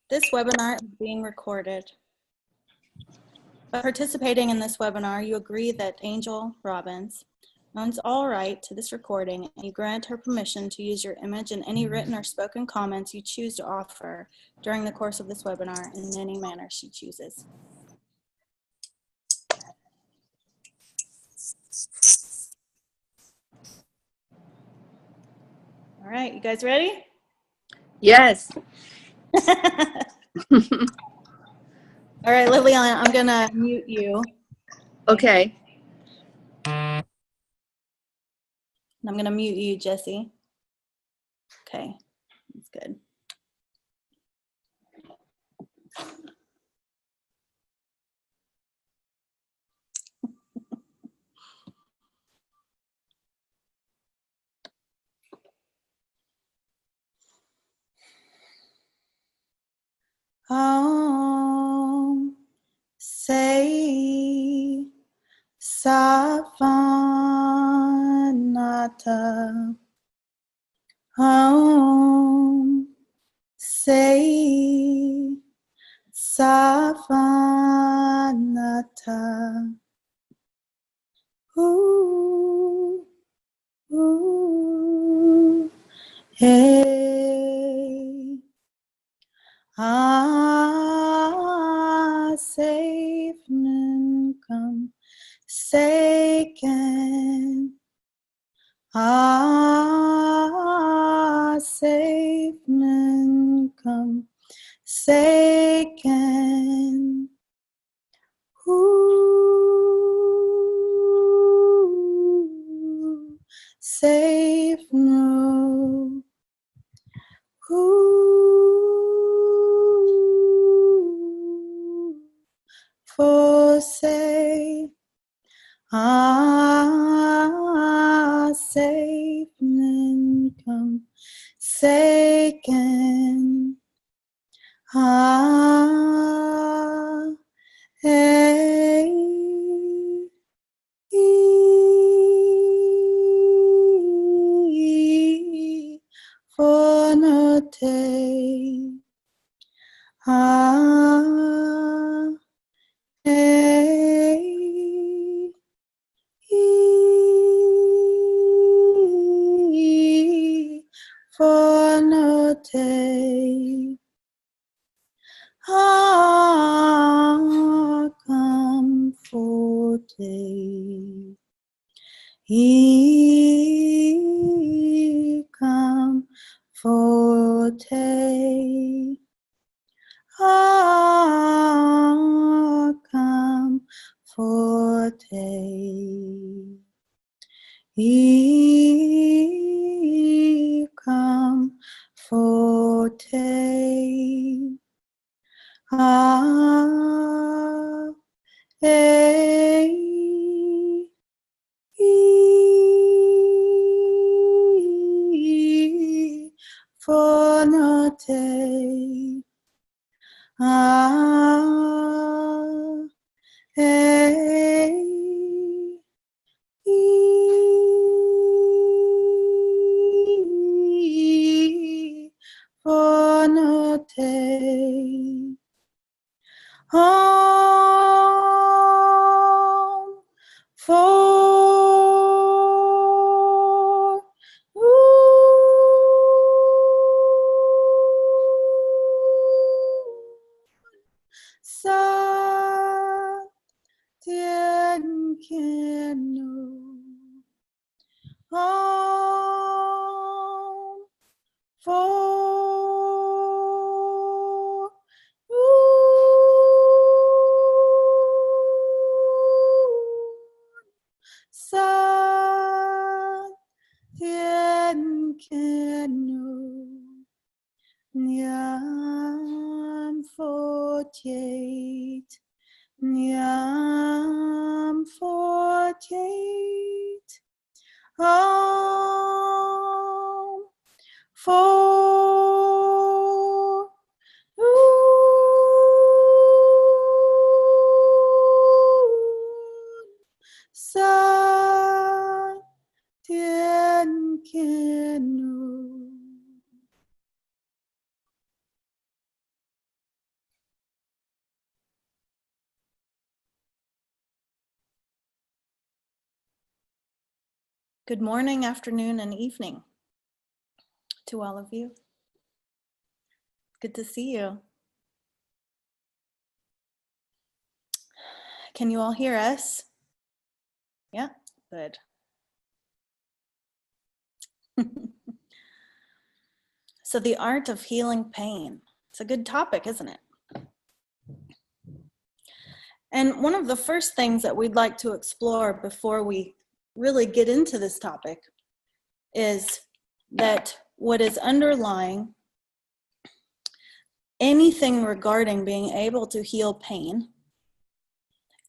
This webinar is being recorded. By participating in this webinar, you agree that Angel Robbins owns all right to this recording, and you grant her permission to use your image in any written or spoken comments you choose to offer during the course of this webinar in any manner she chooses. All right, you guys ready? Yes. All right, Liliana, I'm gonna mute you. Okay. And I'm gonna mute you, Jesse. Okay, that's good. Om Say Savanata. Om Say Savanata. Ooh, ooh, hey. Safe come Seiken. Safe come Seiken. Ooh, safe no. Ooh, for say, safe come, Seiken, hey, for no day, hey, for no day, come for day, come for day, come for day. Come for day. Hey, for no day. Hey, for no day. Home for Sa Tien Kenu. Home for Sa Tien Kenu. Nyam 48. Nyam 48. Good morning, afternoon, and evening to all of you. Good to see you. Can you all hear us? Yeah, good. So the art of healing pain. It's a good topic, isn't it? And one of the first things that we'd like to explore before we really get into this topic is that what is underlying anything regarding being able to heal pain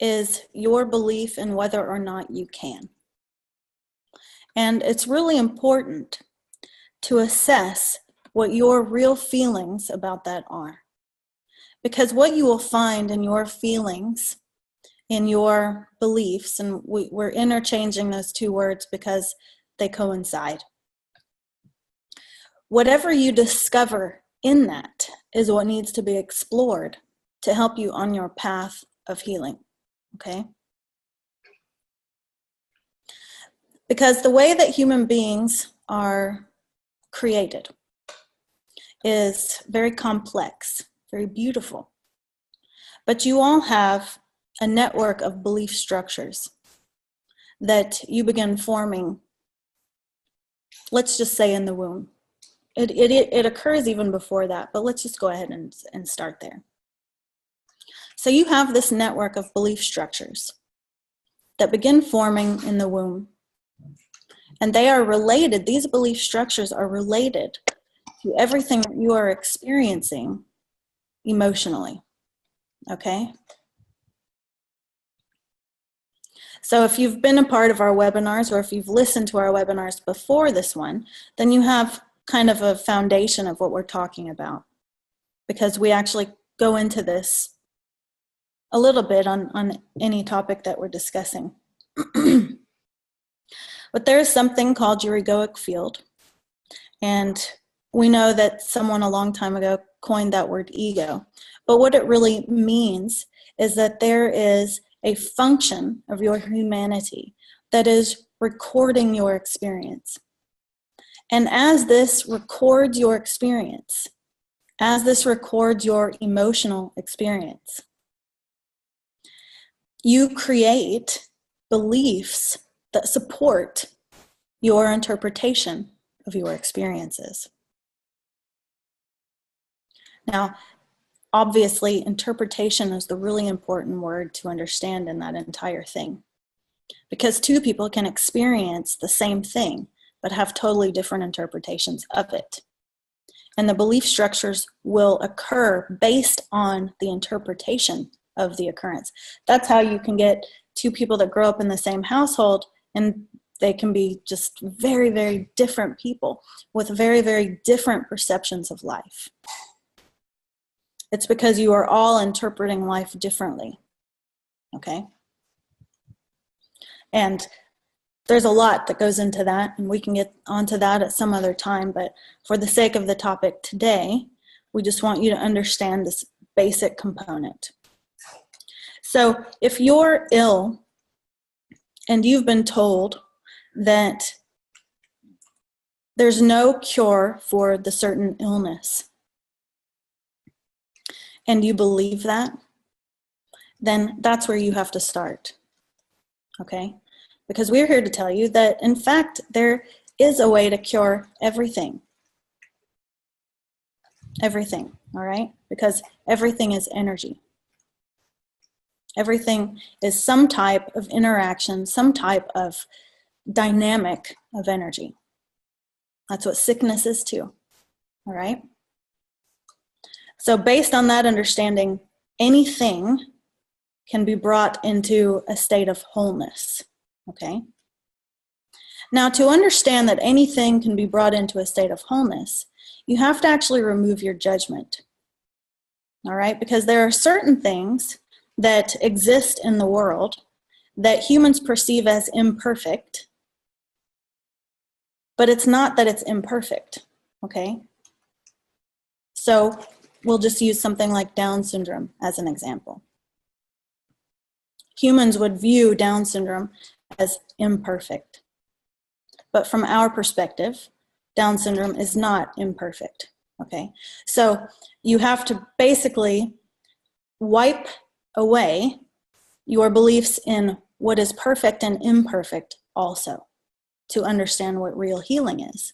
is your belief in whether or not you can. And it's really important to assess what your real feelings about that are. Because what you will find in your feelings, in your beliefs, and we're interchanging those two words because they coincide. Whatever you discover in that is what needs to be explored to help you on your path of healing, okay? Because the way that human beings are created is very complex, very beautiful. But you all have a network of belief structures that you begin forming, let's just say in the womb. It occurs even before that, but let's just go ahead and start there. So you have this network of belief structures that begin forming in the womb. And they are related, these belief structures are related to everything that you are experiencing emotionally, okay? So if you've been a part of our webinars or if you've listened to our webinars before this one, then you have kind of a foundation of what we're talking about, because we actually go into this a little bit on any topic that we're discussing. But there's something called your egoic field. And we know that someone a long time ago coined that word ego. But what it really means is that there is a function of your humanity that is recording your experience. And as this records your experience, as this records your emotional experience, you create beliefs that support your interpretation of your experiences. Now, obviously, interpretation is the really important word to understand in that entire thing, because two people can experience the same thing but have totally different interpretations of it. And the belief structures will occur based on the interpretation of the occurrence. That's how you can get two people that grow up in the same household and they can be just very, very different people with very, very different perceptions of life. It's because you are all interpreting life differently, okay? And there's a lot that goes into that, and we can get onto that at some other time, but for the sake of the topic today, we just want you to understand this basic component. So if you're ill and you've been told that there's no cure for the certain illness, and you believe that, then that's where you have to start, okay? Because we're here to tell you that, in fact, there is a way to cure everything. Everything, all right? Because everything is energy. Everything is some type of interaction, some type of dynamic of energy. That's what sickness is too, all right? So based on that understanding, anything can be brought into a state of wholeness, okay? Now, to understand that anything can be brought into a state of wholeness, you have to actually remove your judgment, all right? Because there are certain things that exist in the world that humans perceive as imperfect, but it's not that it's imperfect, okay? So we'll just use something like Down syndrome as an example. Humans would view Down syndrome as imperfect. But from our perspective, Down syndrome is not imperfect, okay? So you have to basically wipe away your beliefs in what is perfect and imperfect also to understand what real healing is.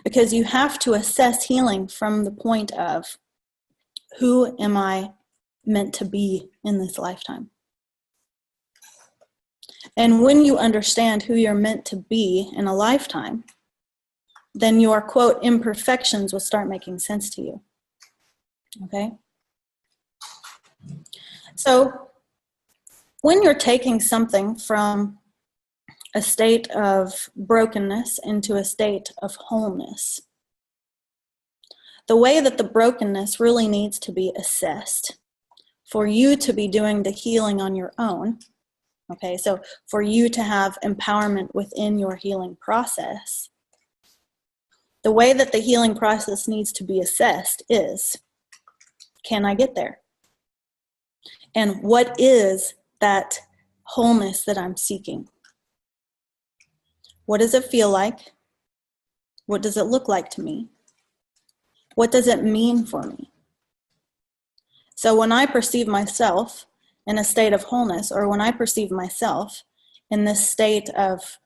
Because you have to assess healing from the point of, who am I meant to be in this lifetime? And when you understand who you're meant to be in a lifetime, then your, quote, imperfections will start making sense to you. Okay? So when you're taking something from a state of brokenness into a state of wholeness, the way that the brokenness really needs to be assessed for you to be doing the healing on your own, okay, so for you to have empowerment within your healing process, the way that the healing process needs to be assessed is, can I get there? And what is that wholeness that I'm seeking? What does it feel like? What does it look like to me? What does it mean for me? So when I perceive myself in a state of wholeness, or when I perceive myself in this state of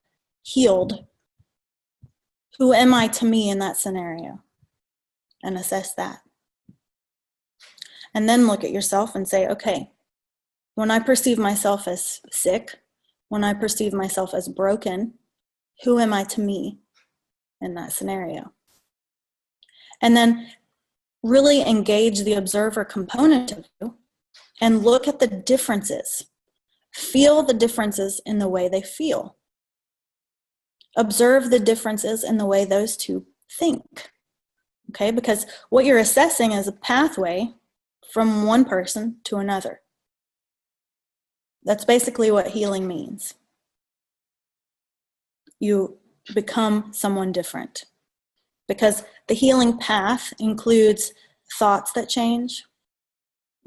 healed, who am I to me in that scenario? And assess that. And then look at yourself and say, okay, when I perceive myself as sick, when I perceive myself as broken, who am I to me in that scenario? And then really engage the observer component of you and look at the differences. Feel the differences in the way they feel. Observe the differences in the way those two think. Okay, because what you're assessing is a pathway from one person to another. That's basically what healing means. You become someone different. Because the healing path includes thoughts that change,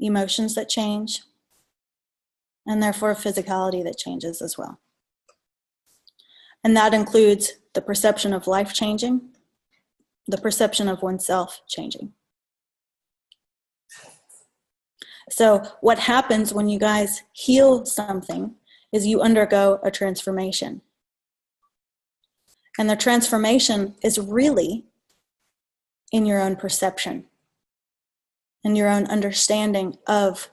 emotions that change, and therefore physicality that changes as well. And that includes the perception of life changing, the perception of oneself changing. So what happens when you guys heal something is you undergo a transformation. And the transformation is really in your own perception and your own understanding of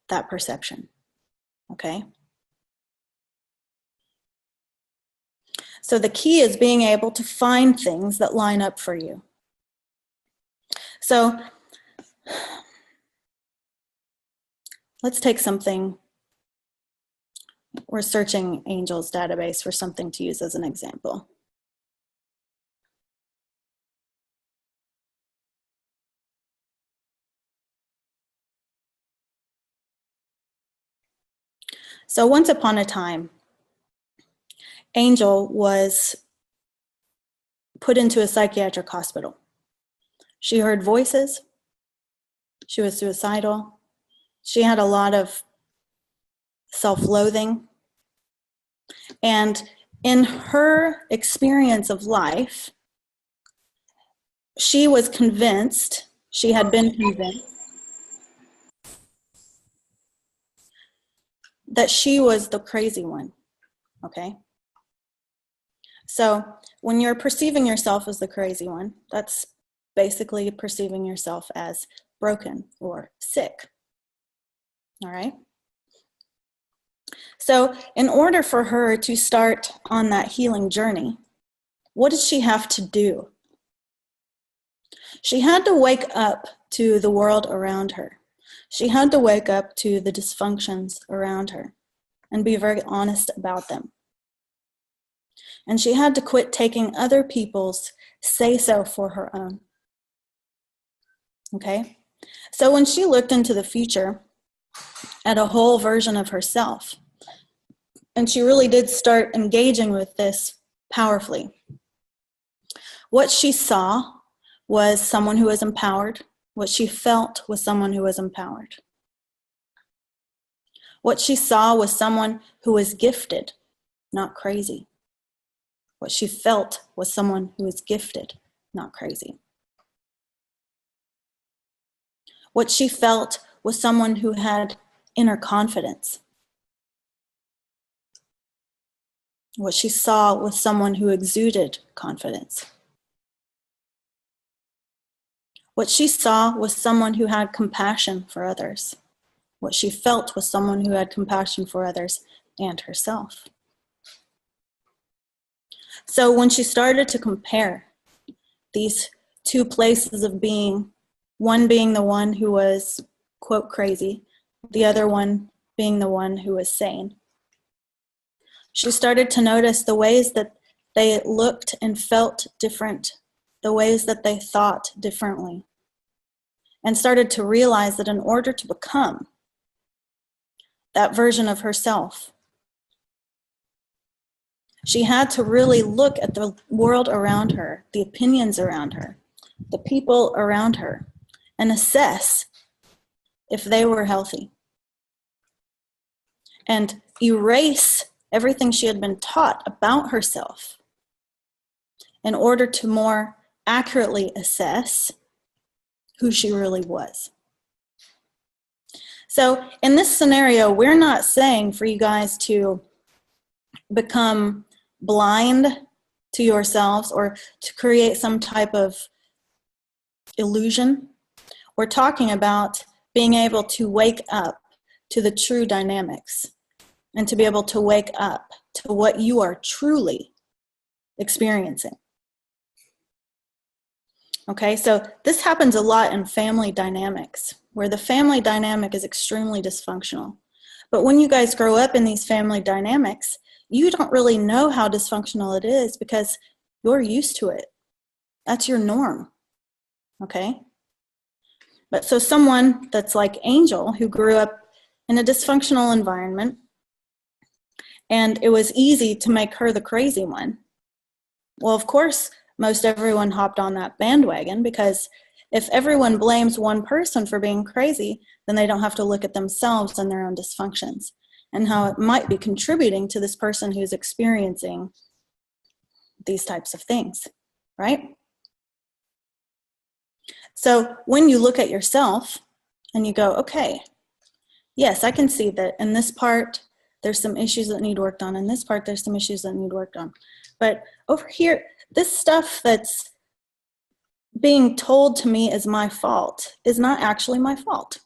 that perception. Okay? So the key is being able to find things that line up for you. So let's take something. We're searching Angel's database for something to use as an example. So once upon a time, Angel was put into a psychiatric hospital. She heard voices. She was suicidal. She had a lot of self-loathing. And in her experience of life, she was convinced, she had been convinced, that she was the crazy one, okay? So when you're perceiving yourself as the crazy one, that's basically perceiving yourself as broken or sick, all right? So in order for her to start on that healing journey, what did she have to do? She had to wake up to the world around her. She had to wake up to the dysfunctions around her and be very honest about them. And she had to quit taking other people's say-so for her own. Okay? So when she looked into the future at a whole version of herself, and she really did start engaging with this powerfully, what she saw was someone who was empowered. What she felt was someone who was empowered. What she saw was someone who was gifted, not crazy. What she felt was someone who was gifted, not crazy. What she felt was someone who had inner confidence. What she saw was someone who exuded confidence. What she saw was someone who had compassion for others. What she felt was someone who had compassion for others and herself. So when she started to compare these two places of being, one being the one who was, quote, crazy, the other one being the one who was sane, she started to notice the ways that they looked and felt different, the ways that they thought differently, and started to realize that in order to become that version of herself, she had to really look at the world around her, the opinions around her, the people around her, and assess if they were healthy. And erase everything she had been taught about herself in order to more accurately assess who she really was. So in this scenario, we're not saying for you guys to become blind to yourselves or to create some type of illusion. We're talking about being able to wake up to the true dynamics and to be able to wake up to what you are truly experiencing. Okay, so this happens a lot in family dynamics, where the family dynamic is extremely dysfunctional. But when you guys grow up in these family dynamics, you don't really know how dysfunctional it is because you're used to it. That's your norm, okay? But so someone that's like Angel, who grew up in a dysfunctional environment, and it was easy to make her the crazy one. Well, of course, most everyone hopped on that bandwagon, because if everyone blames one person for being crazy, then they don't have to look at themselves and their own dysfunctions and how it might be contributing to this person who's experiencing these types of things, right? So when you look at yourself and you go, okay, yes, I can see that in this part, there's some issues that need worked on. In this part, there's some issues that need worked on. But over here, this stuff that's being told to me is my fault is not actually my fault.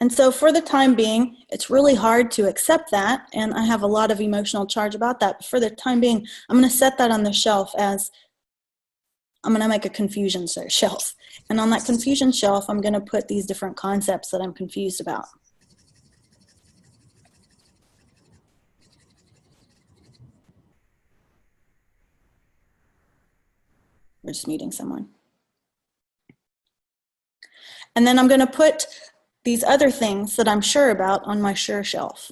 And so for the time being, it's really hard to accept that, and I have a lot of emotional charge about that. But for the time being, I'm going to set that on the shelf as I'm going to make a confusion shelf. And on that confusion shelf, I'm going to put these different concepts that I'm confused about. We're just meeting someone. And then I'm going to put these other things that I'm sure about on my sure shelf.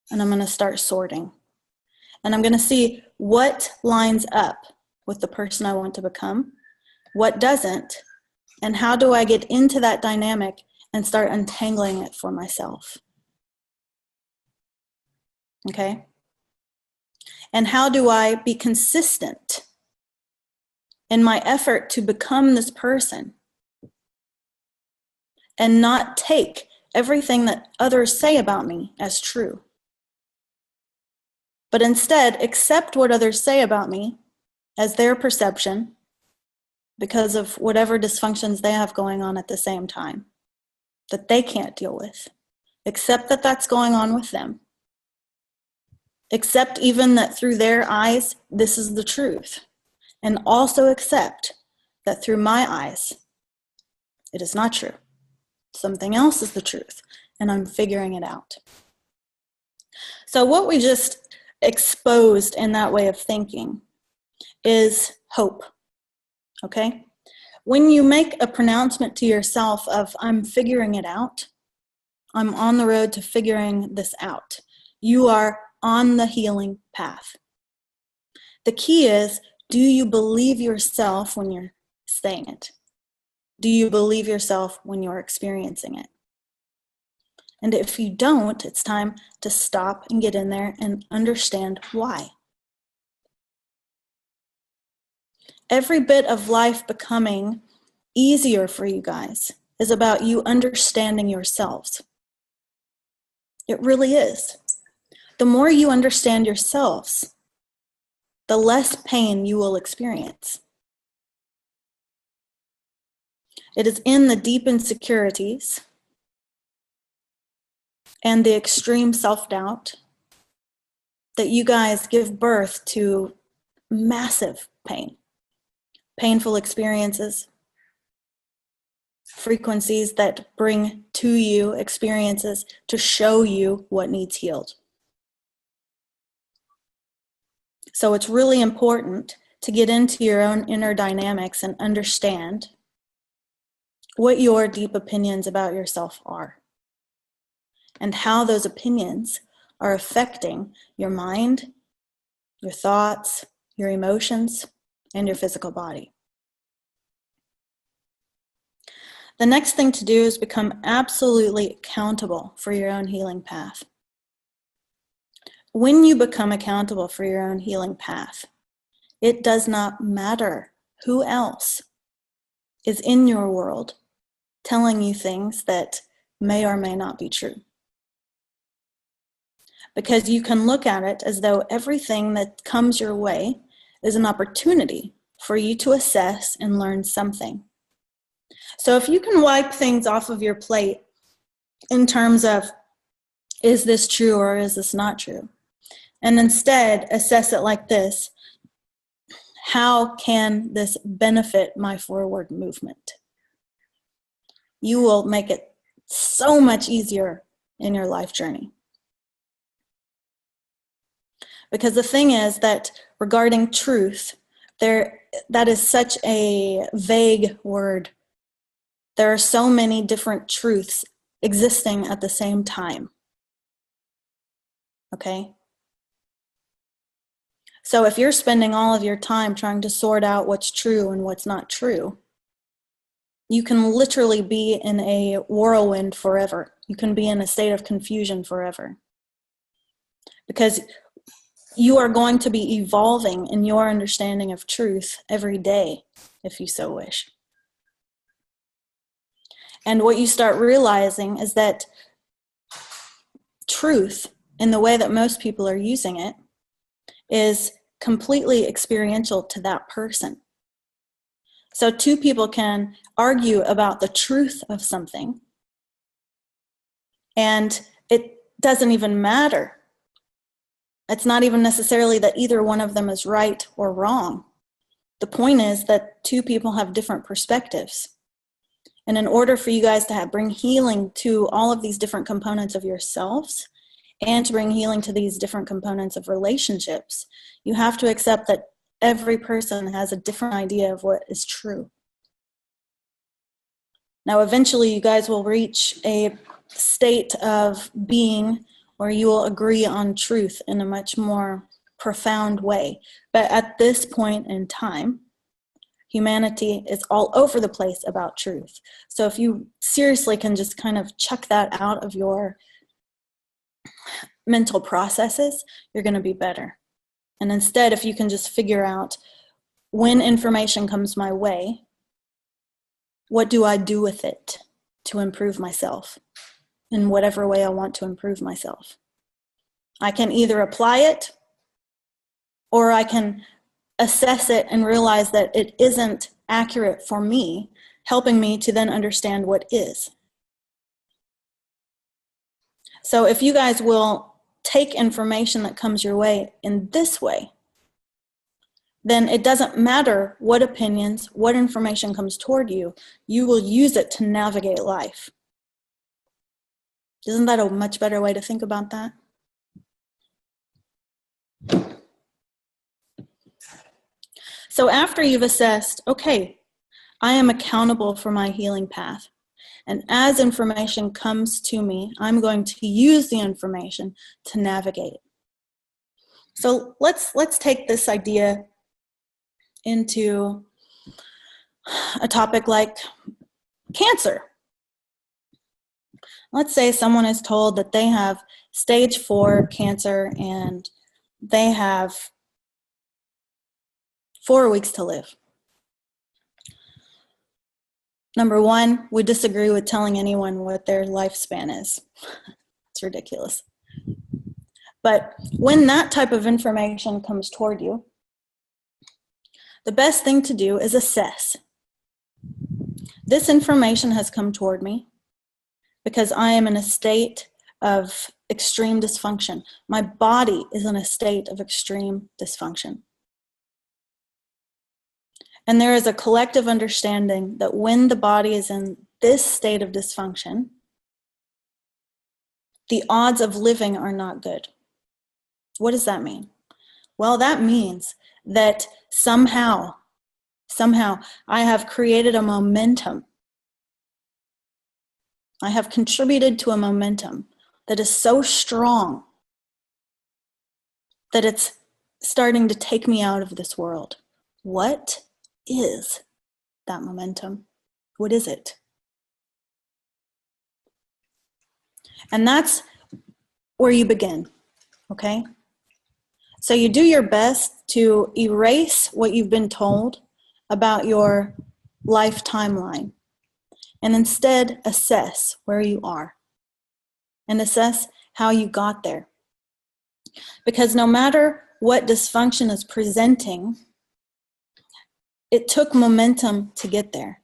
And I'm going to start sorting. And I'm going to see what lines up with the person I want to become, what doesn't, and how do I get into that dynamic and start untangling it for myself. Okay? And how do I be consistent in my effort to become this person and not take everything that others say about me as true, but instead accept what others say about me as their perception because of whatever dysfunctions they have going on at the same time that they can't deal with. Accept that that's going on with them. Accept even that through their eyes, this is the truth. And also accept that through my eyes, it is not true. Something else is the truth, and I'm figuring it out. So what we just exposed in that way of thinking is hope, okay? When you make a pronouncement to yourself of, I'm figuring it out, I'm on the road to figuring this out, you are on the healing path. The key is, do you believe yourself when you're saying it? Do you believe yourself when you're experiencing it? And if you don't, it's time to stop and get in there and understand why. Every bit of life becoming easier for you guys is about you understanding yourselves. It really is. The more you understand yourselves, the less pain you will experience. It is in the deep insecurities and the extreme self-doubt that you guys give birth to massive pain, painful experiences, frequencies that bring to you experiences to show you what needs healed. So it's really important to get into your own inner dynamics and understand what your deep opinions about yourself are and how those opinions are affecting your mind, your thoughts, your emotions, and your physical body. The next thing to do is become absolutely accountable for your own healing path. When you become accountable for your own healing path, it does not matter who else is in your world telling you things that may or may not be true. Because you can look at it as though everything that comes your way is an opportunity for you to assess and learn something. So if you can wipe things off of your plate in terms of, is this true or is this not true? And instead assess it like this: how can this benefit my forward movement? You will make it so much easier in your life journey. Because the thing is that regarding truth, that is such a vague word. There are so many different truths existing at the same time. Okay? So if you're spending all of your time trying to sort out what's true and what's not true, you can literally be in a whirlwind forever. You can be in a state of confusion forever. Because you are going to be evolving in your understanding of truth every day, if you so wish. And what you start realizing is that truth, in the way that most people are using it, is completely experiential to that person. So two people can argue about the truth of something, and it doesn't even matter. It's not even necessarily that either one of them is right or wrong. The point is that two people have different perspectives. And in order for you guys to bring healing to all of these different components of yourselves and to bring healing to these different components of relationships, you have to accept that every person has a different idea of what is true. Now, eventually you guys will reach a state of being where you will agree on truth in a much more profound way. But at this point in time, humanity is all over the place about truth. So if you seriously can just kind of chuck that out of your mental processes, you're going to be better. And instead, if you can just figure out, when information comes my way, what do I do with it to improve myself in whatever way I want to improve myself? I can either apply it, or I can assess it and realize that it isn't accurate for me, helping me to then understand what is. So if you guys will take information that comes your way in this way, then it doesn't matter what opinions, what information comes toward you, you will use it to navigate life. Isn't that a much better way to think about that? So after you've assessed, okay, I am accountable for my healing path. And as information comes to me, I'm going to use the information to navigate. So let's take this idea into a topic like cancer. Let's say someone is told that they have stage 4 cancer and they have 4 weeks to live. Number one, we disagree with telling anyone what their lifespan is. It's ridiculous. But when that type of information comes toward you, the best thing to do is assess. This information has come toward me because I am in a state of extreme dysfunction. My body is in a state of extreme dysfunction. And there is a collective understanding that when the body is in this state of dysfunction, the odds of living are not good. What does that mean? Well, that means that somehow I have created a momentum. I have contributed to a momentum that is so strong that it's starting to take me out of this world. What is that momentum? What is it? And that's where you begin, okay? So you do your best to erase what you've been told about your life timeline and instead assess where you are and assess how you got there. Because no matter what dysfunction is presenting, it took momentum to get there.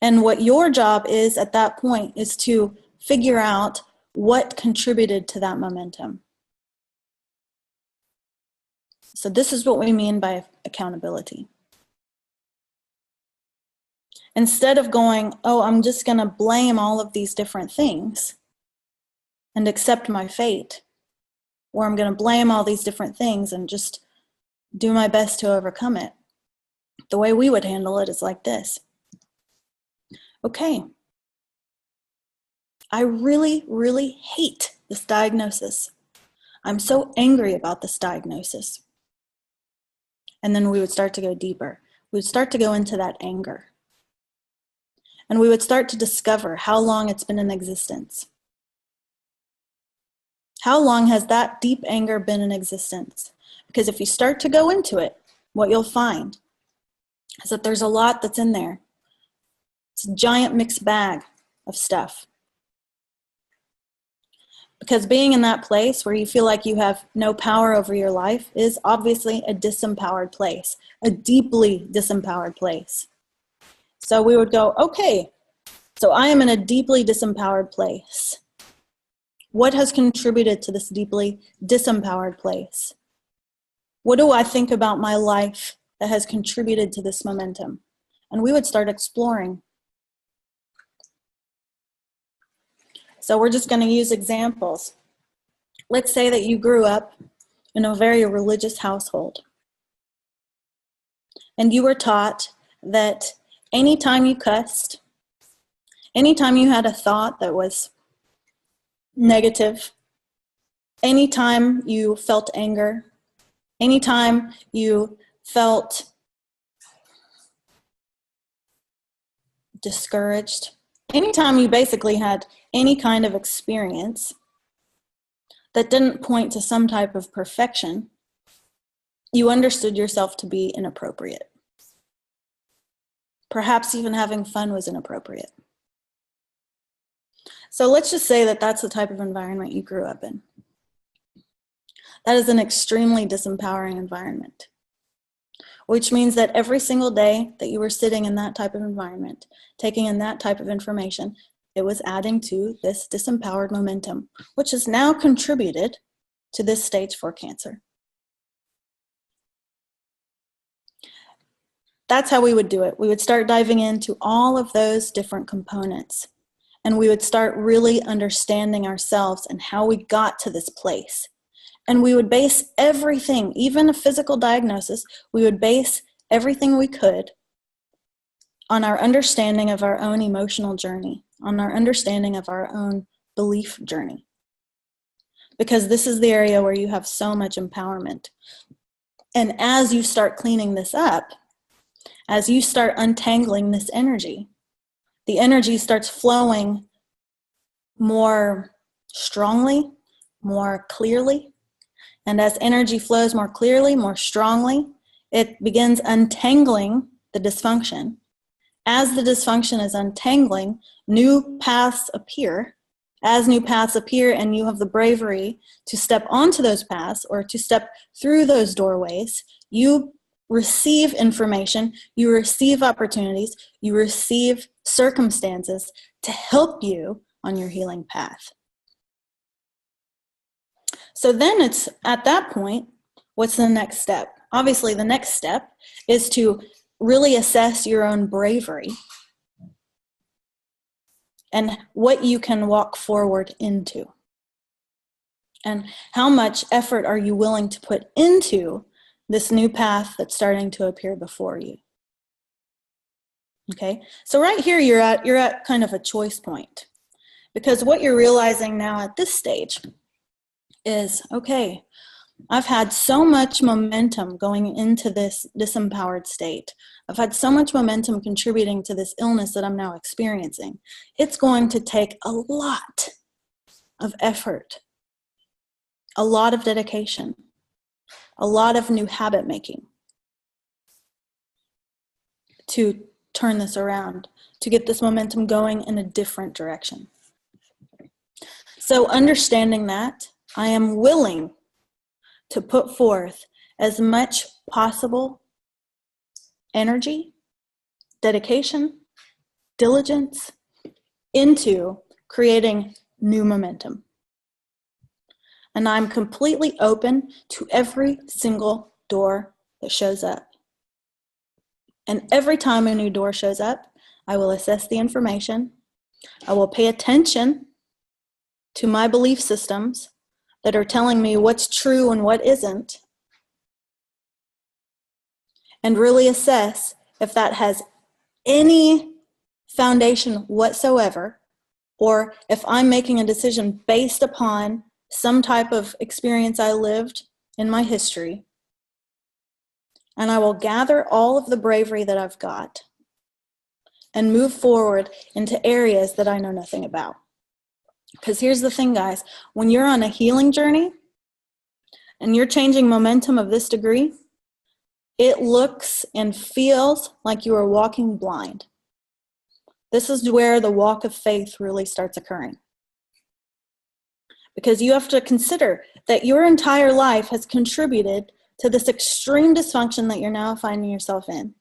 And what your job is at that point is to figure out what contributed to that momentum. So this is what we mean by accountability. Instead of going, oh, I'm just going to blame all of these different things and accept my fate, or I'm going to blame all these different things and just do my best to overcome it, the way we would handle it is like this. Okay, I really, really hate this diagnosis. I'm so angry about this diagnosis. And then we would start to go deeper. We would start to go into that anger. And we would start to discover how long it's been in existence. How long has that deep anger been in existence? Because if you start to go into it, what you'll find is that there's a lot that's in there. It's a giant mixed bag of stuff. Because being in that place where you feel like you have no power over your life is obviously a disempowered place, a deeply disempowered place. So we would go, okay, so I am in a deeply disempowered place. What has contributed to this deeply disempowered place? What do I think about my life that has contributed to this momentum? And we would start exploring. So we're just going to use examples. Let's say that you grew up in a very religious household. And you were taught that anytime you cussed, anytime you had a thought that was negative, anytime you felt anger, anytime you felt discouraged, anytime you basically had any kind of experience that didn't point to some type of perfection, you understood yourself to be inappropriate. Perhaps even having fun was inappropriate. So let's just say that that's the type of environment you grew up in. That is an extremely disempowering environment, which means that every single day that you were sitting in that type of environment, taking in that type of information, it was adding to this disempowered momentum, which has now contributed to this stage 4 cancer. That's how we would do it. We would start diving into all of those different components, and we would start really understanding ourselves and how we got to this place. And we would base everything, even a physical diagnosis, we would base everything we could on our understanding of our own emotional journey, on our understanding of our own belief journey. Because this is the area where you have so much empowerment. And as you start cleaning this up, as you start untangling this energy, the energy starts flowing more strongly, more clearly. And as energy flows more clearly, more strongly, it begins untangling the dysfunction. As the dysfunction is untangling, new paths appear. As new paths appear and you have the bravery to step onto those paths or to step through those doorways, you receive information, you receive opportunities, you receive circumstances to help you on your healing path. So then it's at that point, what's the next step? Obviously, the next step is to really assess your own bravery and what you can walk forward into. And how much effort are you willing to put into this new path that's starting to appear before you? Okay, so right here you're at kind of a choice point, because what you're realizing now at this stage is, okay, I've had so much momentum going into this disempowered state. I've had so much momentum contributing to this illness that I'm now experiencing. It's going to take a lot of effort, a lot of dedication, a lot of new habit making to turn this around, to get this momentum going in a different direction. So understanding that, I am willing to put forth as much possible energy, dedication, diligence into creating new momentum. And I'm completely open to every single door that shows up. And every time a new door shows up, I will assess the information. I will pay attention to my belief systems that are telling me what's true and what isn't, and really assess if that has any foundation whatsoever, or if I'm making a decision based upon some type of experience I lived in my history. And I will gather all of the bravery that I've got and move forward into areas that I know nothing about. Because here's the thing, guys, when you're on a healing journey and you're changing momentum of this degree, it looks and feels like you are walking blind. This is where the walk of faith really starts occurring. Because you have to consider that your entire life has contributed to this extreme dysfunction that you're now finding yourself in,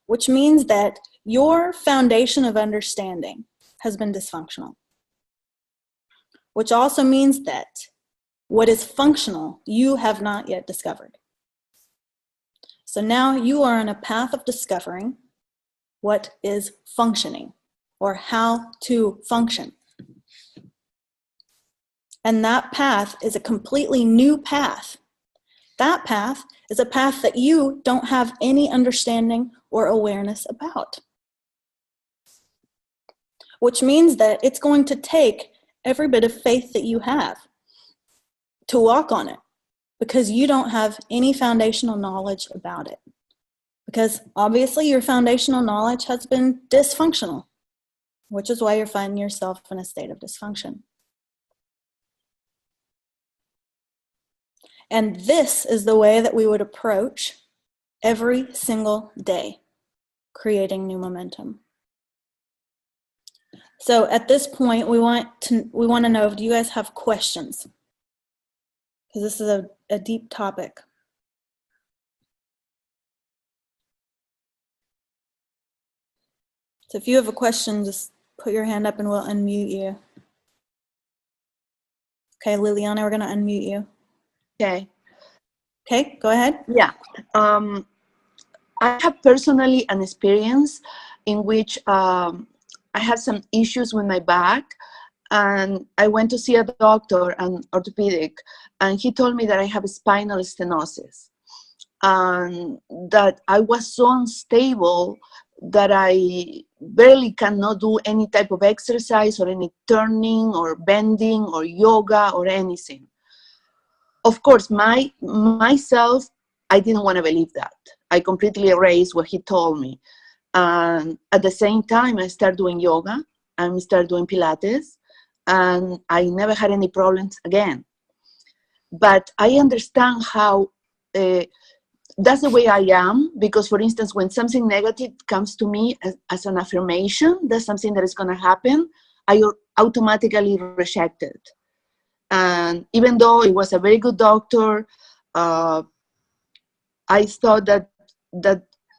which means that your foundation of understanding has been dysfunctional. Which also means that what is functional, you have not yet discovered. So now you are on a path of discovering what is functioning, or how to function. And that path is a completely new path. That path is a path that you don't have any understanding or awareness about. Which means that it's going to take every bit of faith that you have to walk on it, because you don't have any foundational knowledge about it. Because obviously your foundational knowledge has been dysfunctional, which is why you're finding yourself in a state of dysfunction. And this is the way that we would approach every single day, creating new momentum. So at this point, we want to know, do you guys have questions? Because this is a deep topic. So if you have a question, just put your hand up and we'll unmute you. Okay, Liliana, we're going to unmute you. Okay. Okay, go ahead. Yeah. I have personally an experience in which I had some issues with my back, and I went to see a doctor, an orthopedic, and he told me that I have spinal stenosis, and that I was so unstable that I barely cannot do any type of exercise or any turning or bending or yoga or anything. Of course, myself, I didn't want to believe that. I completely erased what he told me. And at the same time, I started doing yoga. I started doing Pilates. and I never had any problems again. But I understand how that's the way I am, because, for instance, when something negative comes to me as an affirmation, that's something that is going to happen, I automatically reject it. And even though it was a very good doctor, I thought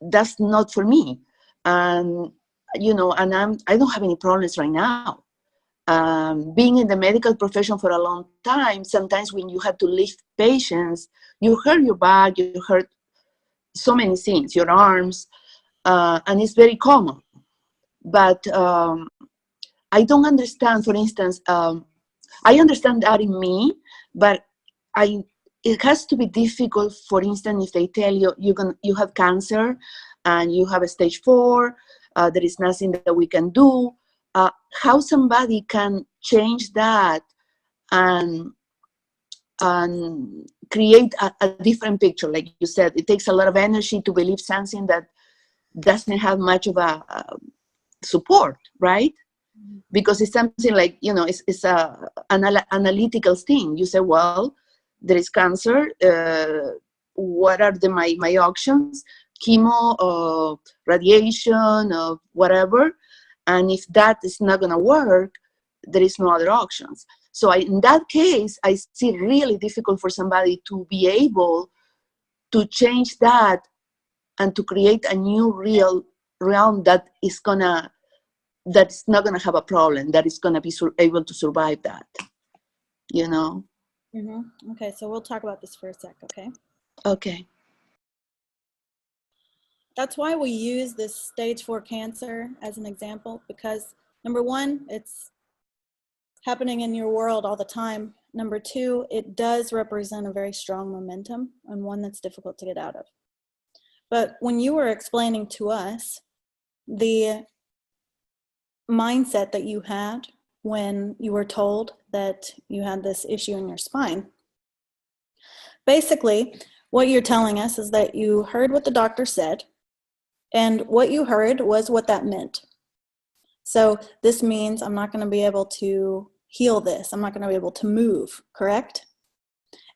that's not for me. And, you know, and I don't have any problems right now. Being in the medical profession for a long time, sometimes when you have to lift patients, you hurt your back, you hurt so many things, your arms, and it's very common. But I don't understand, for instance, I understand that in me, but it has to be difficult, for instance, if they tell you you have cancer and you have a stage 4, there is nothing that we can do. How somebody can change that and create a different picture. Like you said, it takes a lot of energy to believe something that doesn't have much of a support, right? Because it's something like, you know, it's an analytical thing. You say, well, there is cancer. What are my options? Chemo, radiation, whatever. And if that is not going to work, there is no other options. So in that case, I see it really difficult for somebody to be able to change that and to create a new real realm that's not gonna have a problem, that is gonna be able to survive that, you know? Mm-hmm. Okay, so we'll talk about this for a sec, okay? Okay. That's why we use this stage 4 cancer as an example, because number one, it's happening in your world all the time. Number two, it does represent a very strong momentum and one that's difficult to get out of. But when you were explaining to us the mindset that you had when you were told that you had this issue in your spine, basically what you're telling us is that you heard what the doctor said, and what you heard was what that meant. So this means I'm not going to be able to heal this. I'm not going to be able to move, correct?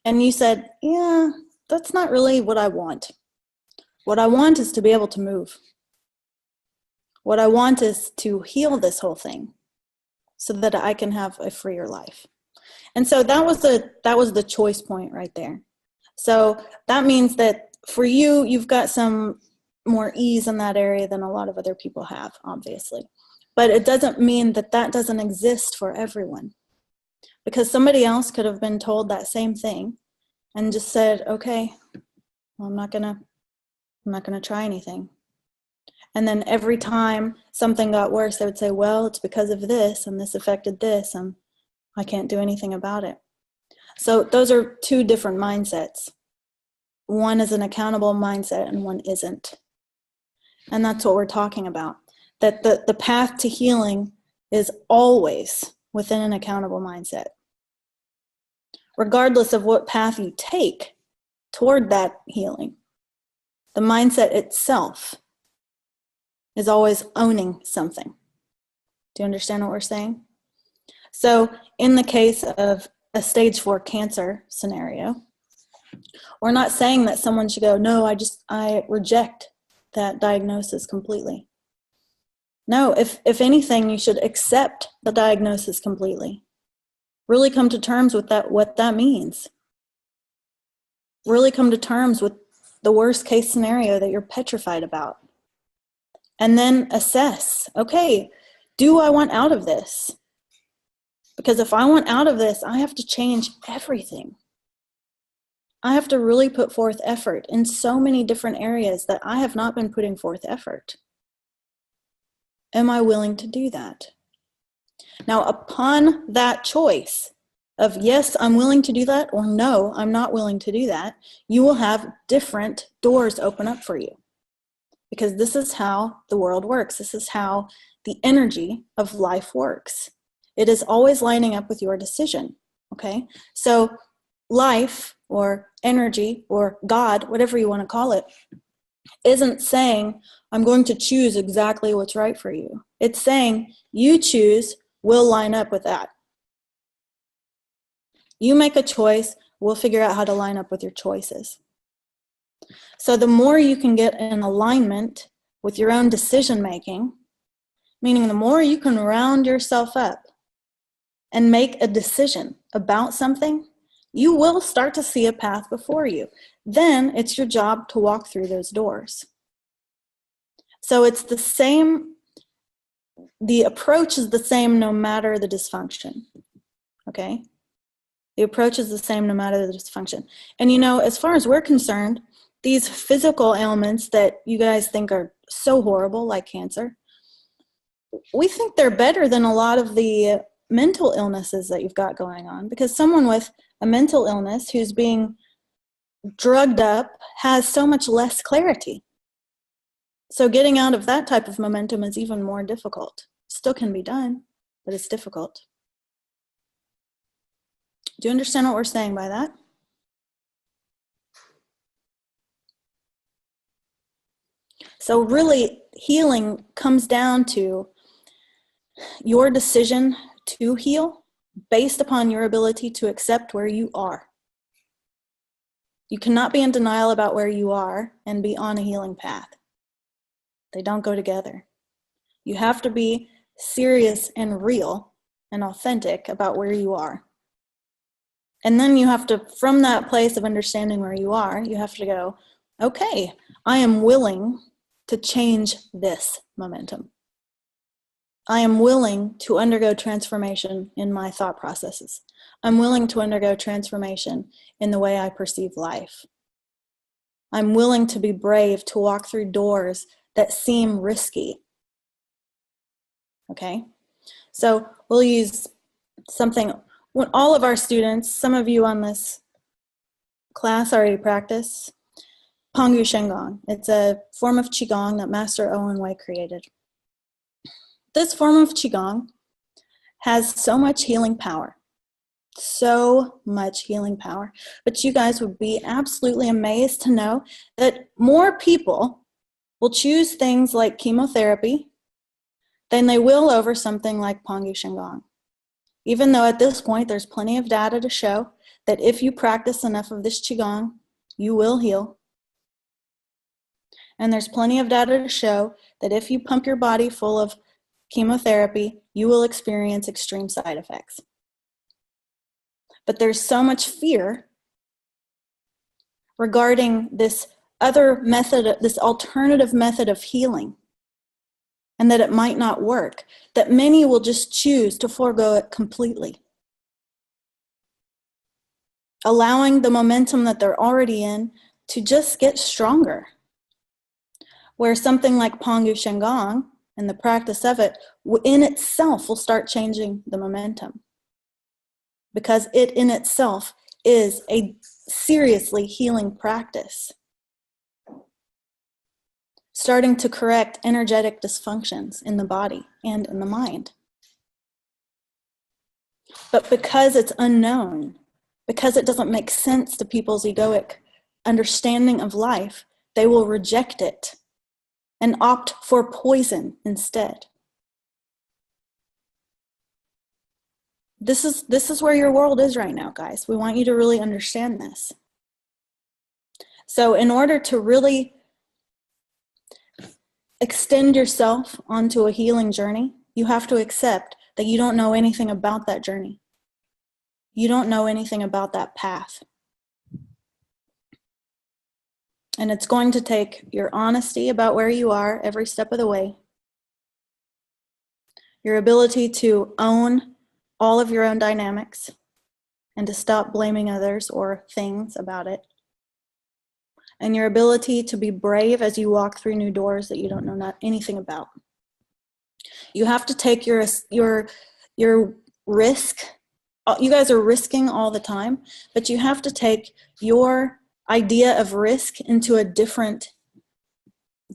And you said, yeah, that's not really what I want. What I want is to be able to move. What I want is to heal this whole thing so that I can have a freer life. And so that was the choice point right there. So that means that for you, you've got some more ease in that area than a lot of other people have, obviously. But it doesn't mean that that doesn't exist for everyone. Because somebody else could have been told that same thing and just said, okay, well, I'm not gonna try anything. And then every time something got worse, they would say, well, it's because of this, and this affected this, and I can't do anything about it. So those are two different mindsets. One is an accountable mindset and one isn't. And that's what we're talking about. That the path to healing is always within an accountable mindset. Regardless of what path you take toward that healing, the mindset itself is always owning something. Do you understand what we're saying? So in the case of a stage 4 cancer scenario, we're not saying that someone should go, no, I reject that diagnosis completely. No, if anything, you should accept the diagnosis completely. Really come to terms with what that means. Really come to terms with the worst case scenario that you're petrified about. And then assess, okay, do I want out of this? Because if I want out of this, I have to change everything. I have to really put forth effort in so many different areas that I have not been putting forth effort. Am I willing to do that? Now, upon that choice of yes, I'm willing to do that, or no, I'm not willing to do that, you will have different doors open up for you. Because this is how the world works. This is how the energy of life works. It is always lining up with your decision, okay? So life or energy or God, whatever you want to call it, isn't saying, I'm going to choose exactly what's right for you. It's saying, you choose, will line up with that. You make a choice, we'll figure out how to line up with your choices. So the more you can get in alignment with your own decision making, meaning the more you can round yourself up and make a decision about something, you will start to see a path before you. Then it's your job to walk through those doors. So it's the same, the approach is the same no matter the dysfunction, okay? The approach is the same no matter the dysfunction. And you know, as far as we're concerned, these physical ailments that you guys think are so horrible, like cancer, we think they're better than a lot of the mental illnesses that you've got going on, because someone with a mental illness who's being drugged up has so much less clarity. So getting out of that type of momentum is even more difficult. Still can be done, but it's difficult. Do you understand what we're saying by that? So really, healing comes down to your decision to heal based upon your ability to accept where you are. You cannot be in denial about where you are and be on a healing path. They don't go together. You have to be serious and real and authentic about where you are. And then you have to, from that place of understanding where you are, you have to go, okay, I am willing to change this momentum. I am willing to undergo transformation in my thought processes. I'm willing to undergo transformation in the way I perceive life. I'm willing to be brave to walk through doors that seem risky. Okay? So we'll use something, when all of our students, some of you on this class already practice Pangu Shenggong. It's a form of Qigong that Master Owen Wei created. This form of Qigong has so much healing power. So much healing power. But you guys would be absolutely amazed to know that more people will choose things like chemotherapy than they will over something like Pangu Shenggong. Even though at this point there's plenty of data to show that if you practice enough of this Qigong, you will heal. And there's plenty of data to show that if you pump your body full of chemotherapy, you will experience extreme side effects. But there's so much fear regarding this other method, this alternative method of healing, and that it might not work, that many will just choose to forego it completely, allowing the momentum that they're already in to just get stronger. Where something like Pangu Shenggong and the practice of it in itself will start changing the momentum, because it in itself is a seriously healing practice, starting to correct energetic dysfunctions in the body and in the mind. But because it's unknown, because it doesn't make sense to people's egoic understanding of life, they will reject it and opt for poison instead. This is where your world is right now, guys. We want you to really understand this. So in order to really extend yourself onto a healing journey, you have to accept that you don't know anything about that journey. You don't know anything about that path. And it's going to take your honesty about where you are every step of the way, your ability to own all of your own dynamics and to stop blaming others or things about it, and your ability to be brave as you walk through new doors that you don't know anything about. You have to take your risk. You guys are risking all the time, but you have to take your idea of risk into a different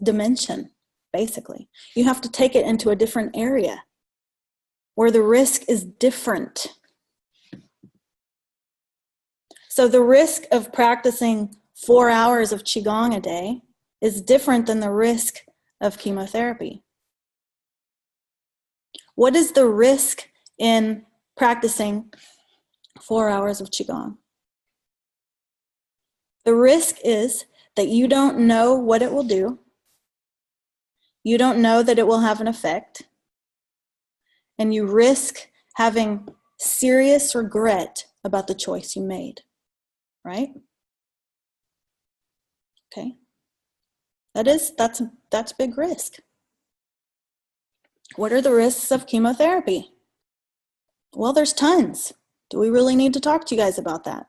dimension, basically. You have to take it into a different area where the risk is different. So the risk of practicing 4 hours of Qigong a day is different than the risk of chemotherapy. What is the risk in practicing 4 hours of Qigong. The risk is that you don't know what it will do. You don't know that it will have an effect. And you risk having serious regret about the choice you made, right? Okay. That's big risk. What are the risks of chemotherapy? Well, there's tons. Do we really need to talk to you guys about that?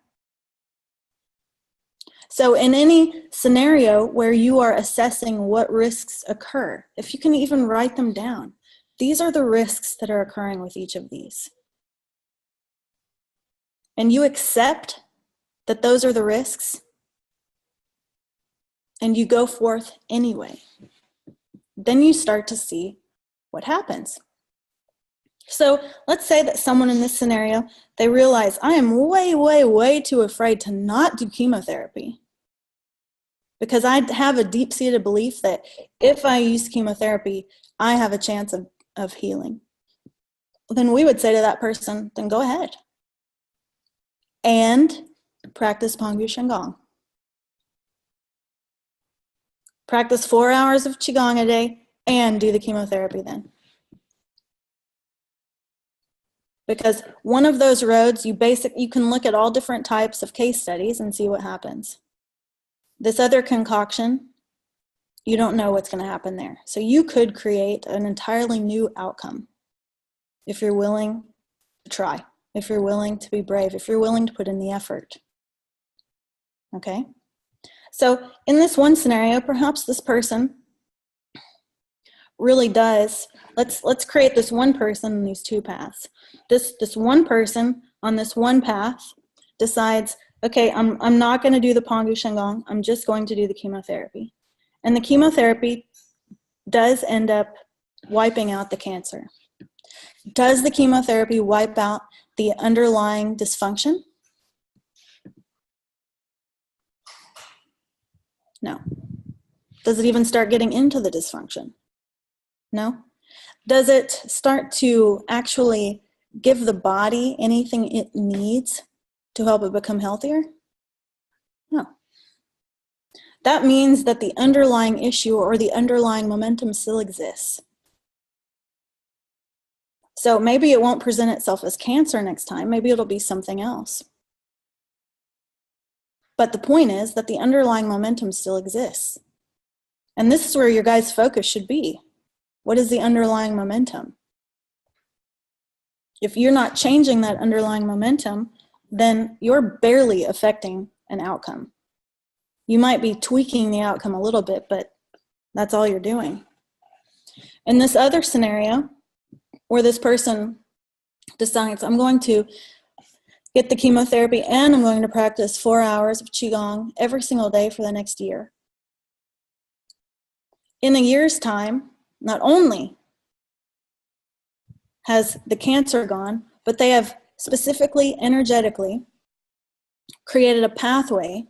So in any scenario where you are assessing what risks occur, if you can even write them down, these are the risks that are occurring with each of these. And you accept that those are the risks, and you go forth anyway. Then you start to see what happens. So let's say that someone in this scenario, they realize, I am way, way, way too afraid to not do chemotherapy, because I have a deep-seated belief that if I use chemotherapy, I have a chance of healing. Then we would say to that person, then go ahead and practice Pangu Shingon. Practice 4 hours of Qigong a day and do the chemotherapy then. Because one of those roads, you can look at all different types of case studies and see what happens. This other concoction, you don't know what's going to happen there. So you could create an entirely new outcome if you're willing to try, if you're willing to be brave, if you're willing to put in the effort. Okay? So in this one scenario, perhaps this person really does, let's create this one person in these two paths. This one person on this one path decides, okay, I'm not going to do the Pangu Shingon, I'm just going to do the chemotherapy. And the chemotherapy does end up wiping out the cancer. Does the chemotherapy wipe out the underlying dysfunction? No. Does it even start getting into the dysfunction? No. Does it start to actually give the body anything it needs to help it become healthier? No. That means that the underlying issue or the underlying momentum still exists. So maybe it won't present itself as cancer next time. Maybe it'll be something else. But the point is that the underlying momentum still exists. And this is where your guys' focus should be. What is the underlying momentum? If you're not changing that underlying momentum, then you're barely affecting an outcome. You might be tweaking the outcome a little bit, but that's all you're doing. In this other scenario, where this person decides, I'm going to get the chemotherapy and I'm going to practice 4 hours of Qigong every single day for the next year. In a year's time, not only has the cancer gone, but they have specifically, energetically created a pathway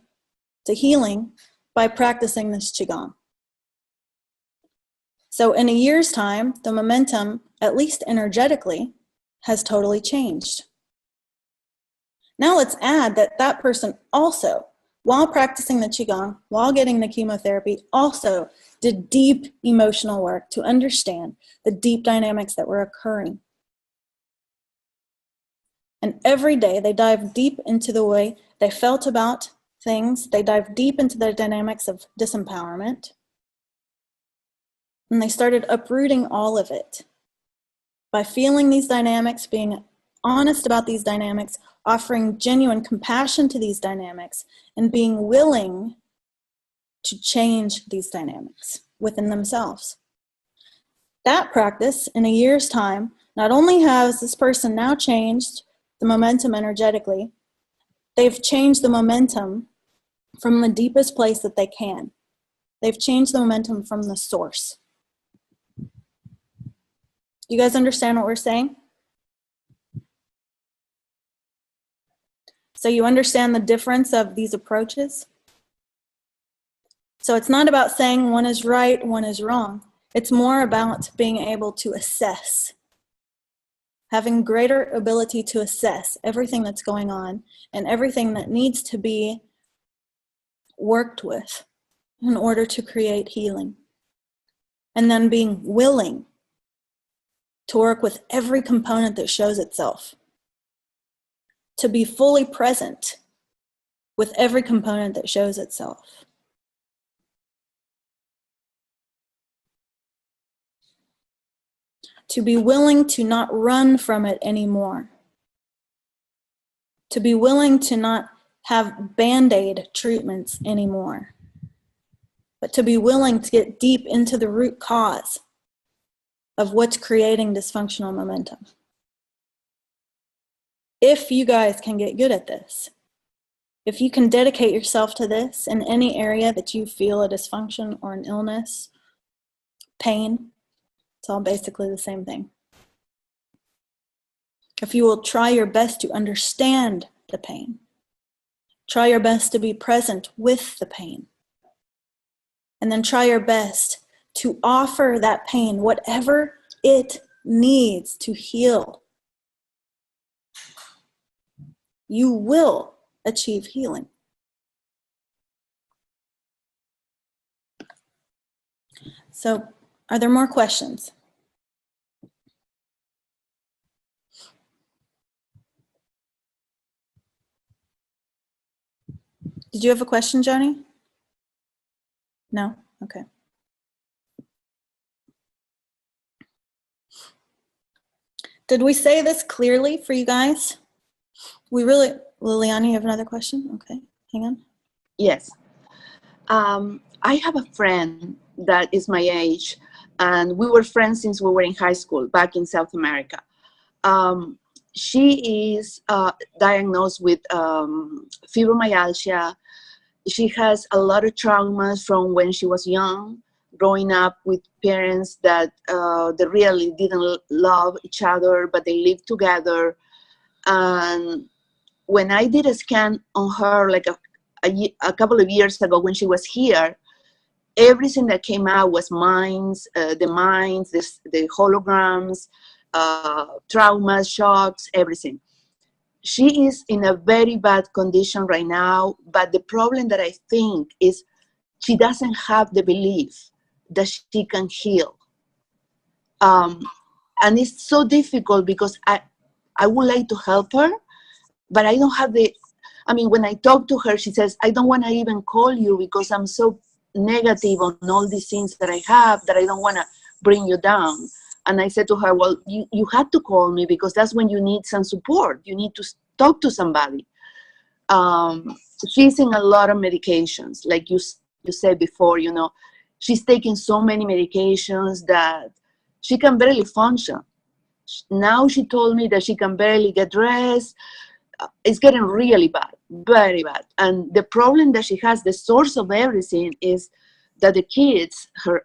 to healing by practicing this Qigong. So in a year's time, the momentum, at least energetically, has totally changed. Now let's add that that person also, while practicing the Qigong, while getting the chemotherapy, also did deep emotional work to understand the deep dynamics that were occurring. And every day they dive deep into the way they felt about things. They dive deep into the dynamics of disempowerment. And they started uprooting all of it by feeling these dynamics, being honest about these dynamics, offering genuine compassion to these dynamics, and being willing to change these dynamics within themselves. That practice, in a year's time, not only has this person now changed the momentum energetically, they've changed the momentum from the deepest place that they can. They've changed the momentum from the source. You guys understand what we're saying? So you understand the difference of these approaches? So it's not about saying one is right, one is wrong. It's more about being able to assess having greater ability to assess everything that's going on and everything that needs to be worked with in order to create healing. And then being willing to work with every component that shows itself. To be fully present with every component that shows itself. To be willing to not run from it anymore. To be willing to not have Band-Aid treatments anymore. But to be willing to get deep into the root cause of what's creating dysfunctional momentum. If you guys can get good at this, if you can dedicate yourself to this in any area that you feel a dysfunction or an illness, pain, it's all basically the same thing. If you will try your best to understand the pain, try your best to be present with the pain, and then try your best to offer that pain whatever it needs to heal, you will achieve healing. So, are there more questions? Did you have a question, Joni? No? Okay. Did we say this clearly for you guys? Liliana, you have another question? Okay, hang on. Yes. I have a friend that is my age, and we were friends since we were in high school back in South America. She is diagnosed with fibromyalgia. She has a lot of traumas from when she was young, growing up with parents that they really didn't love each other, but they lived together. And when I did a scan on her, like a couple of years ago when she was here, everything that came out was minds, the holograms, traumas, shocks, everything. She is in a very bad condition right now, but the problem that I think is she doesn't have the belief that she can heal. And it's so difficult because I would like to help her, but I don't have when I talk to her, she says, I don't want to even call you because I'm so negative on all these things that I have that I don't want to bring you down. And I said to her, well, you had to call me because that's when you need some support. You need to talk to somebody. She's in a lot of medications. Like you said before, she's taking so many medications that she can barely function. Now she told me that she can barely get dressed. It's getting really bad, very bad. And the problem that she has, the source of everything, is that the kids, her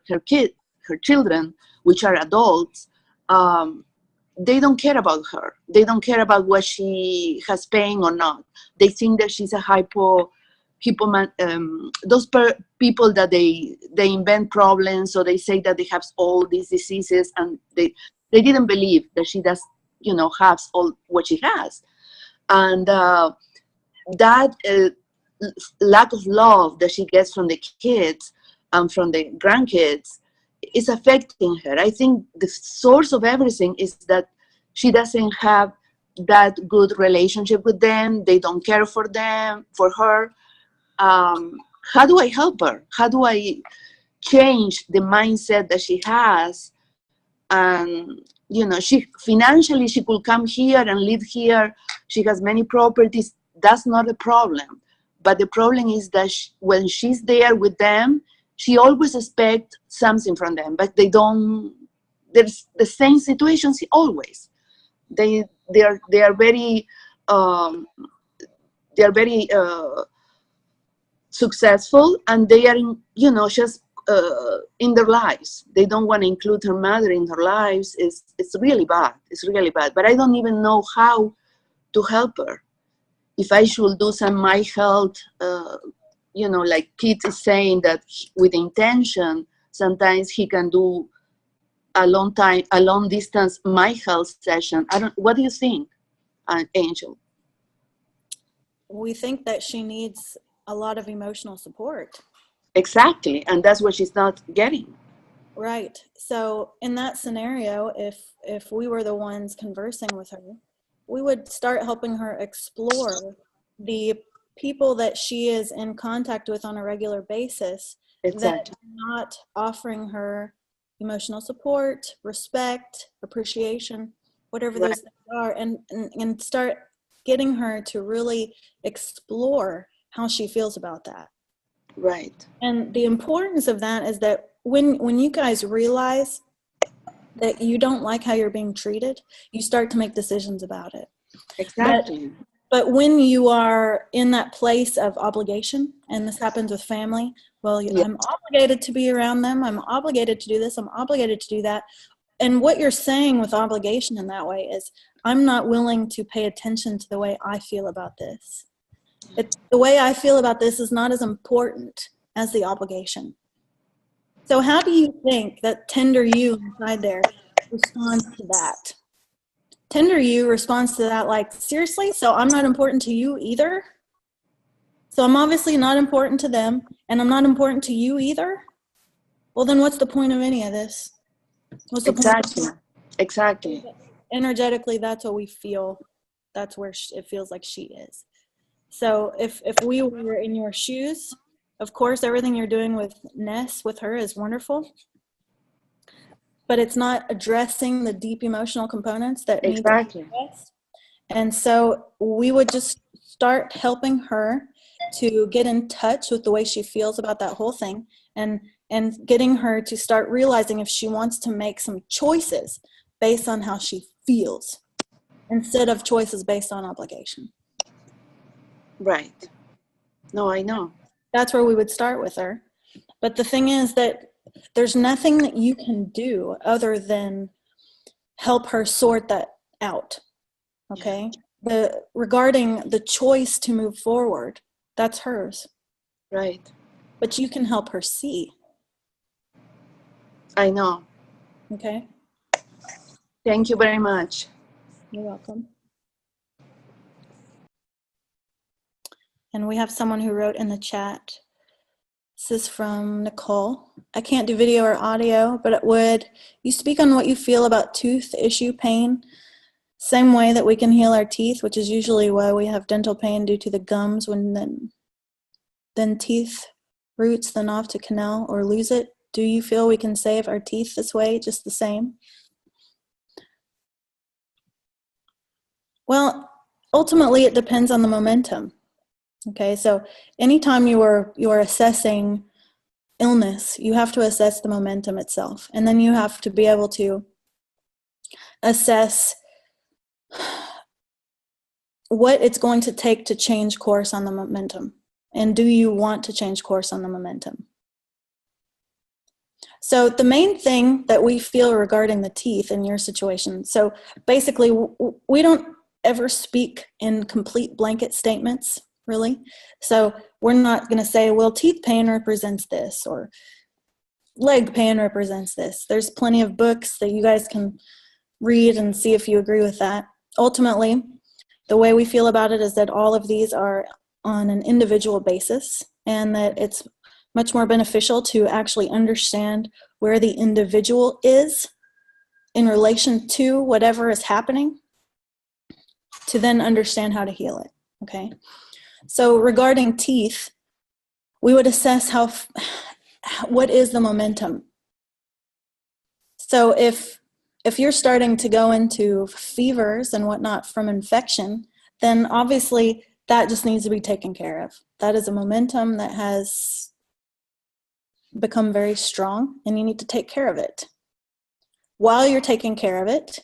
children, which are adults, they don't care about her. They don't care about what she has pain or not. They think that she's a people that they invent problems, so they say that they have all these diseases, and they didn't believe that she does, has all what she has. And that lack of love that she gets from the kids and from the grandkids is affecting her. I think the source of everything is that she doesn't have that good relationship with them. They don't care for her. How do I help her? How do I change the mindset that she has? And she financially, she could come here and live here. She has many properties. That's not a problem. But the problem is that when she's there with them, she always expects something from them, but they don't. There's the same situations always. They are very successful, and they are just in their lives. They don't want to include her mother in their lives. It's really bad. It's really bad. But I don't even know how to help her. If I should do some my health, like Pete is saying, that with intention, sometimes he can do a long distance my health session. What do you think, Angel? We think that she needs a lot of emotional support. Exactly, and that's what she's not getting. Right. So in that scenario, if we were the ones conversing with her, we would start helping her explore the people that she is in contact with on a regular basis that Exactly. are not offering her emotional support, respect, appreciation, whatever Right. those things are, and start getting her to really explore how she feels about that. Right. And the importance of that is that when you guys realize that you don't like how you're being treated, you start to make decisions about it. Exactly. But when you are in that place of obligation, and this happens with family, well, Yeah. I'm obligated to be around them, I'm obligated to do this, I'm obligated to do that. And what you're saying with obligation in that way is, I'm not willing to pay attention to the way I feel about this. The way I feel about this is not as important as the obligation. So how do you think that tender you inside there responds to that? Tender you responds to that like, seriously? So I'm not important to you either? So I'm obviously not important to them, and I'm not important to you either? Well, then what's the point of any of this? What's the Exactly. point? Exactly. Energetically, that's what we feel. That's where it feels like she is. So if we were in your shoes, of course, everything you're doing with Ness, with her, is wonderful. But it's not addressing the deep emotional components that need to be Exactly. addressed. And so we would just start helping her to get in touch with the way she feels about that whole thing, and getting her to start realizing if she wants to make some choices based on how she feels instead of choices based on obligation. Right. No, I know. That's where we would start with her. But the thing is that there's nothing that you can do other than help her sort that out. Okay? Regarding the choice to move forward, that's hers. Right. But you can help her see. I know. Okay? Thank you very much. You're welcome. And we have someone who wrote in the chat. This is from Nicole. I can't do video or audio, but would you speak on what you feel about tooth issue pain? Same way that we can heal our teeth, which is usually why we have dental pain due to the gums, when then teeth roots, then off to canal or lose it. Do you feel we can save our teeth this way, just the same? Well, ultimately it depends on the momentum. Okay, so anytime you are assessing illness, you have to assess the momentum itself, and then you have to be able to assess what it's going to take to change course on the momentum, and do you want to change course on the momentum. So the main thing that we feel regarding the teeth in your situation, so basically we don't ever speak in complete blanket statements, really. So we're not going to say, well, teeth pain represents this, or leg pain represents this. There's plenty of books that you guys can read and see if you agree with that. Ultimately, the way we feel about it is that all of these are on an individual basis, and that it's much more beneficial to actually understand where the individual is in relation to whatever is happening, to then understand how to heal it. Okay? So regarding teeth, we would assess what is the momentum. So if you're starting to go into fevers and whatnot from infection, then obviously that just needs to be taken care of. That is a momentum that has become very strong, and you need to take care of it. While you're taking care of it,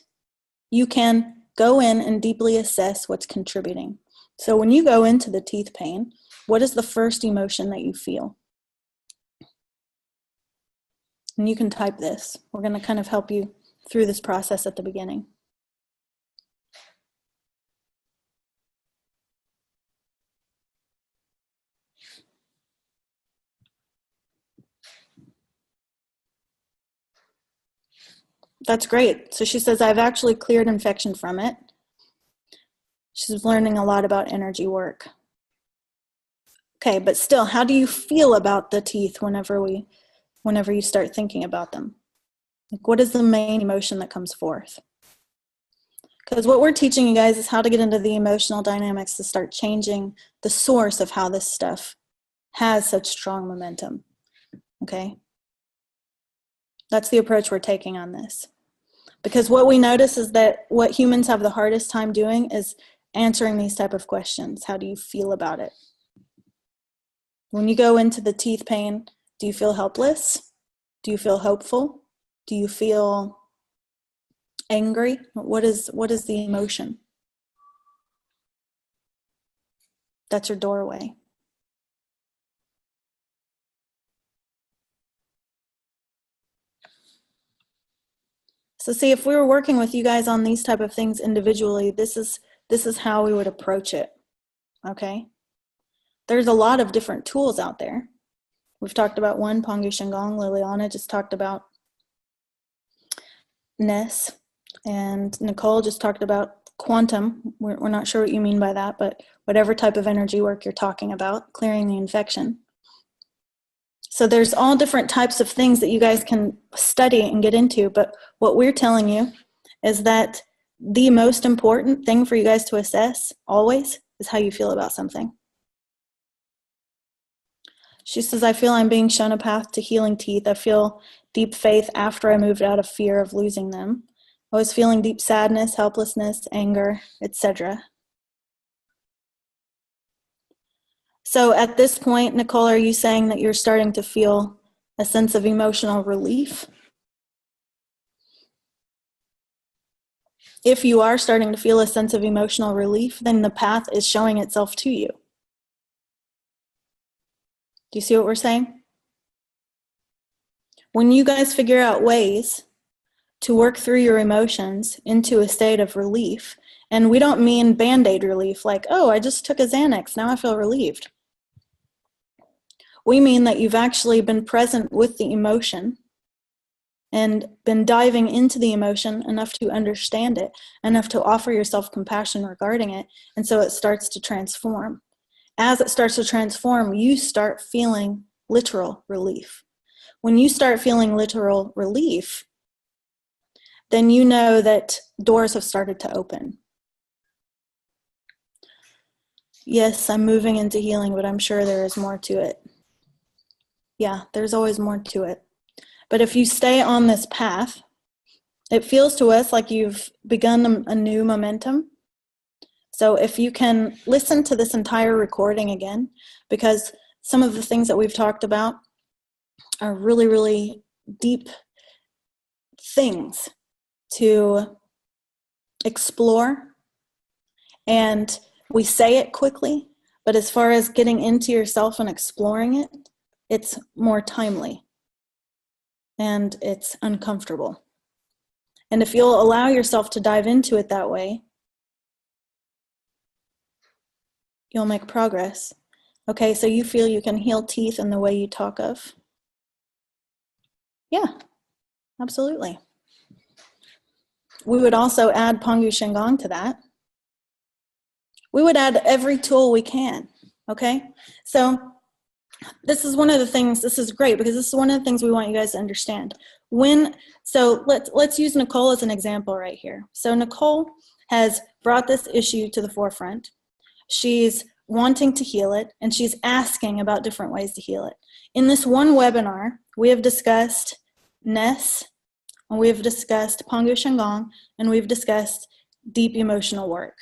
you can go in and deeply assess what's contributing. So when you go into the teeth pain, what is the first emotion that you feel? And you can type this. We're going to kind of help you through this process at the beginning. That's great. So she says, I've actually cleared infection from it. She's learning a lot about energy work. Okay, but still, how do you feel about the teeth whenever you start thinking about them? Like, what is the main emotion that comes forth? Because what we're teaching you guys is how to get into the emotional dynamics to start changing the source of how this stuff has such strong momentum. Okay? That's the approach we're taking on this. Because what we notice is that what humans have the hardest time doing is answering these type of questions. How do you feel about it? When you go into the teeth pain, do you feel helpless? Do you feel hopeful? Do you feel angry? What is the emotion? That's your doorway. So see, if we were working with you guys on these type of things individually, this is how we would approach it. Okay? There's a lot of different tools out there. We've talked about one, Pangu Shingon. Liliana just talked about Ness, and Nicole just talked about quantum. We're not sure what you mean by that, but whatever type of energy work you're talking about, clearing the infection. So there's all different types of things that you guys can study and get into, but what we're telling you is that the most important thing for you guys to assess always is how you feel about something. She says, I feel I'm being shown a path to healing teeth. I feel deep faith after I moved out of fear of losing them. I was feeling deep sadness, helplessness, anger, etc. So at this point, Nicole, are you saying that you're starting to feel a sense of emotional relief? If you are starting to feel a sense of emotional relief, then the path is showing itself to you. Do you see what we're saying? When you guys figure out ways to work through your emotions into a state of relief, and we don't mean Band-Aid relief, like, oh, I just took a Xanax, now I feel relieved. We mean that you've actually been present with the emotion and been diving into the emotion enough to understand it, enough to offer yourself compassion regarding it, and so it starts to transform. As it starts to transform, you start feeling literal relief. When you start feeling literal relief, then you know that doors have started to open. Yes, I'm moving into healing, but I'm sure there is more to it. Yeah, there's always more to it. But if you stay on this path, it feels to us like you've begun a new momentum. So if you can listen to this entire recording again, because some of the things that we've talked about are really, really deep things to explore. And we say it quickly, but as far as getting into yourself and exploring it, it's more timely and it's uncomfortable. And if you'll allow yourself to dive into it that way, you'll make progress. Okay, so you feel you can heal teeth in the way you talk of? Yeah, absolutely. We would also add Pangu Shingon to that. We would add every tool we can, okay? So this is one of the things, this is great because this is one of the things we want you guys to understand. So let's use Nicole as an example right here. So Nicole has brought this issue to the forefront. She's wanting to heal it, and she's asking about different ways to heal it. In this one webinar, we have discussed Ness, and we've discussed Pangu Shingon, and we've discussed deep emotional work.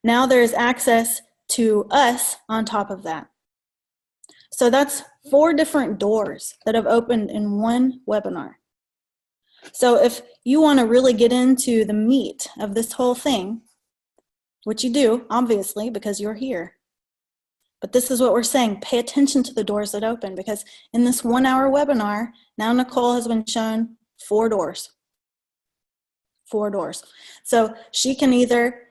Now there's access to us on top of that. So that's 4 different doors that have opened in one webinar. So if you want to really get into the meat of this whole thing, which you do, obviously, because you're here. But this is what we're saying. Pay attention to the doors that open, because in this 1-hour webinar, now Nicole has been shown 4 doors. 4 doors. So she can either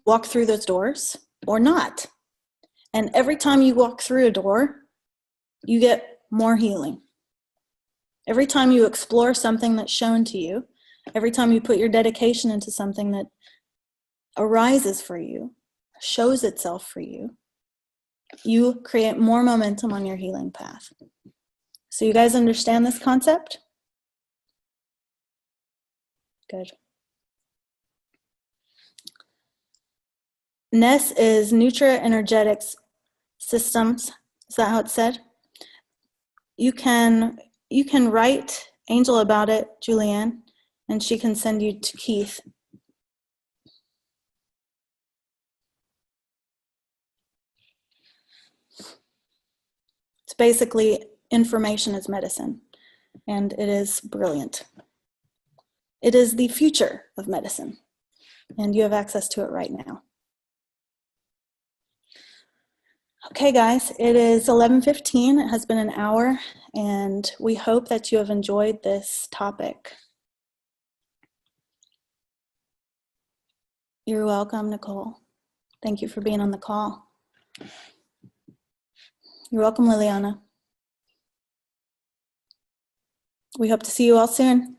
walk through those doors or not. And every time you walk through a door, you get more healing. Every time you explore something that's shown to you, every time you put your dedication into something that arises for you, shows itself for you, you create more momentum on your healing path. So you guys understand this concept? Good. NES is Nutra-Energetics Systems. Is that how it's said? You can write Angel about it, Julianne, and she can send you to Keith. It's basically information is medicine, and it is brilliant. It is the future of medicine, and you have access to it right now. Okay, guys, it is 11:15. It has been an hour, and we hope that you have enjoyed this topic. You're welcome, Nicole. Thank you for being on the call. You're welcome, Liliana. We hope to see you all soon.